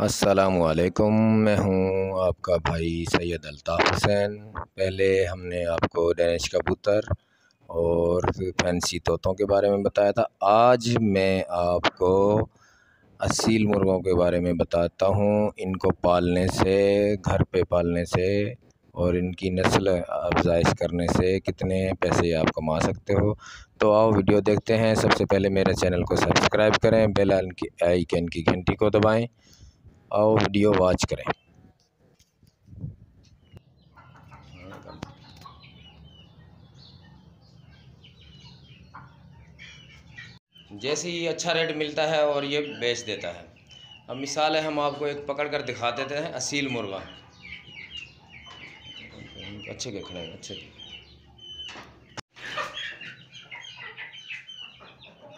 अस्सलामुअलैकुम, मैं हूं आपका भाई सैयद अल्ताफ़ हुसैन। पहले हमने आपको डैनिश कबूतर और फैंसी तोतों के बारे में बताया था। आज मैं आपको असील मुर्गों के बारे में बताता हूं। इनको पालने से, घर पे पालने से और इनकी नस्ल अफजाइश करने से कितने पैसे आप कमा सकते हो। तो आओ वीडियो देखते हैं। सबसे पहले मेरे चैनल को सब्सक्राइब करें, बेल आइकन की घंटी को दबाएं। आओ वीडियो वॉच करें। जैसे ही अच्छा रेट मिलता है और ये बेच देता है। अब मिसाल है, हम आपको एक पकड़ कर दिखा देते हैं असील मुर्गा। अच्छे के खड़े अच्छे के।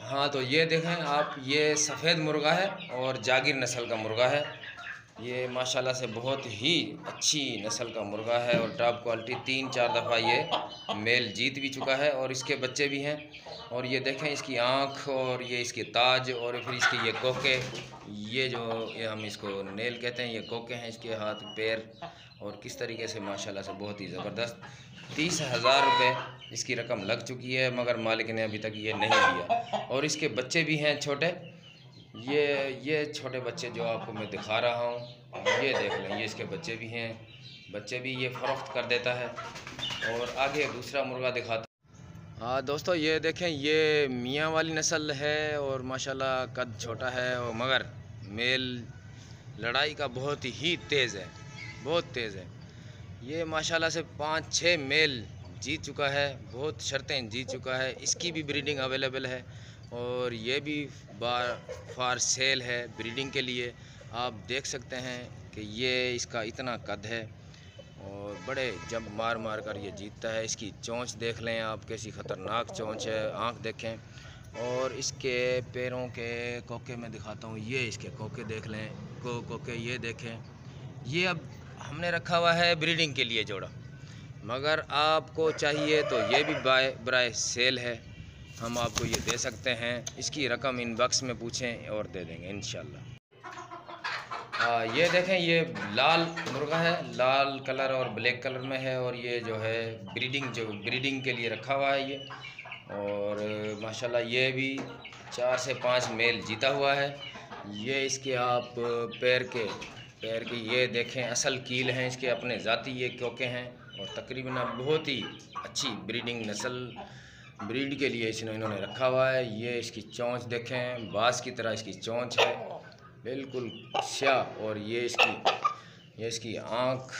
हाँ, तो ये देखें आप, ये सफ़ेद मुर्गा है और जागिर नस्ल का मुर्गा है। ये माशाल्लाह से बहुत ही अच्छी नस्ल का मुर्गा है और टॉप क्वालिटी। 3-4 दफ़ा ये मेल जीत भी चुका है और इसके बच्चे भी हैं। और ये देखें इसकी आँख और ये इसके ताज और फिर इसके ये कोके, ये जो ये हम इसको नेल कहते हैं, ये कोके हैं इसके हाथ पैर। और किस तरीके से माशाल्लाह से बहुत ही ज़बरदस्त। 30,000 रुपये इसकी रकम लग चुकी है, मगर मालिक ने अभी तक ये नहीं दिया। और इसके बच्चे भी हैं छोटे। ये छोटे बच्चे जो आपको मैं दिखा रहा हूँ, ये देख लें, ये इसके बच्चे भी हैं। बच्चे भी ये फ़रोख्त कर देता है। और आगे दूसरा मुर्गा दिखाता। हाँ दोस्तों, ये देखें, ये मियाँ वाली नस्ल है और माशाल्लाह कद छोटा है और मगर मेल लड़ाई का बहुत ही तेज़ है, बहुत तेज़ है। ये माशाल्लाह से 5-6 मेल जीत चुका है, बहुत शर्तें जीत चुका है। इसकी भी ब्रीडिंग अवेलेबल है और ये भी फार सेल है ब्रीडिंग के लिए। आप देख सकते हैं कि ये इसका इतना कद है और बड़े जंप मार मार कर ये जीतता है। इसकी चोंच देख लें आप, कैसी ख़तरनाक चोंच है। आँख देखें और इसके पैरों के कोके में दिखाता हूँ। ये इसके कोके देख लें, कोके ये देखें। ये अब हमने रखा हुआ है ब्रीडिंग के लिए जोड़ा, मगर आपको चाहिए तो ये भी बराए सेल है, हम आपको ये दे सकते हैं। इसकी रकम इनबॉक्स में पूछें और दे देंगे इंशाल्लाह। ये देखें, ये लाल मुर्गा है, लाल कलर और ब्लैक कलर में है। और ये जो है ब्रीडिंग के लिए रखा हुआ है ये। और माशाल्लाह ये भी 4 से 5 मेल जीता हुआ है। ये इसके आप पैर की ये देखें, असल कील हैं इसके, अपने ज़ाती ये कोके हैं। और तकरीबन बहुत ही अच्छी ब्रीडिंग नस्ल ब्रीड के लिए इन्होंने रखा हुआ है। ये इसकी चोंच देखें, बाज की तरह इसकी चोंच है, बिल्कुल स्याह। और ये इसकी आँख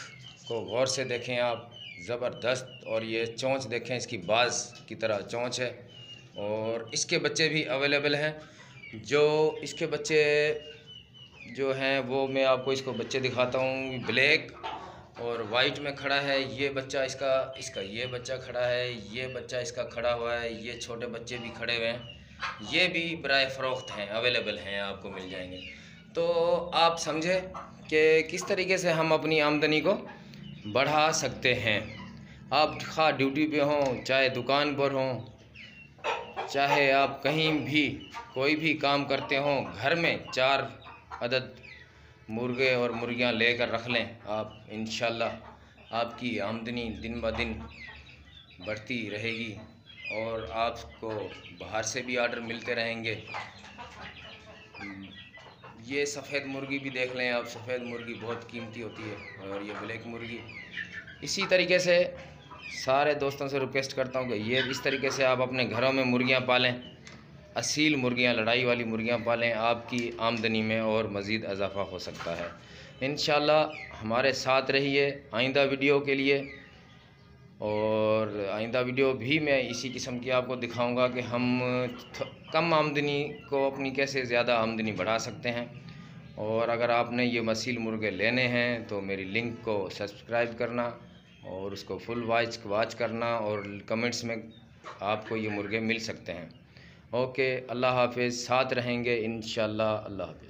को गौर से देखें आप, ज़बरदस्त। और ये चोंच देखें, इसकी बाज की तरह चोंच है। और इसके बच्चे भी अवेलेबल हैं। जो इसके बच्चे जो हैं वो मैं आपको इसको बच्चे दिखाता हूँ। ब्लैक और वाइट में खड़ा है ये बच्चा, इसका ये बच्चा खड़ा है, ये बच्चा इसका खड़ा हुआ है, ये छोटे बच्चे भी खड़े हुए हैं। ये भी बराए फ़रोख्त हैं, अवेलेबल हैं, आपको मिल जाएंगे। तो आप समझे कि किस तरीके से हम अपनी आमदनी को बढ़ा सकते हैं। आप खा ड्यूटी पे हों, चाहे दुकान पर हों, चाहे आप कहीं भी कोई भी काम करते हों, घर में 4 अदद मुर्गे और मुर्गियां लेकर रख लें आप, इंशाल्लाह आपकी आमदनी दिन ब दिन बढ़ती रहेगी और आपको बाहर से भी आर्डर मिलते रहेंगे। ये सफ़ेद मुर्गी भी देख लें आप, सफ़ेद मुर्गी बहुत कीमती होती है। और ये ब्लैक मुर्गी। इसी तरीके से सारे दोस्तों से रिक्वेस्ट करता हूँ कि ये इस तरीके से आप अपने घरों में मुर्गियाँ पालें, असील मुर्गियाँ, लड़ाई वाली मुर्गियाँ पालें। आपकी आमदनी में और मज़ीद इजाफ़ा हो सकता है। इंशाल्लाह हमारे साथ रहिए आइंदा वीडियो के लिए। और आइंदा वीडियो भी मैं इसी किस्म की आपको दिखाऊंगा कि हम कम आमदनी को अपनी कैसे ज़्यादा आमदनी बढ़ा सकते हैं। और अगर आपने ये असील मुर्गे लेने हैं तो मेरी लिंक को सब्सक्राइब करना और उसको फुल वॉच करना, और कमेंट्स में आपको ये मुर्गे मिल सकते हैं। ओके, अल्लाह हाफ़िज़। साथ रहेंगे इंशाल्लाह। अल्लाह हाफ़िज़।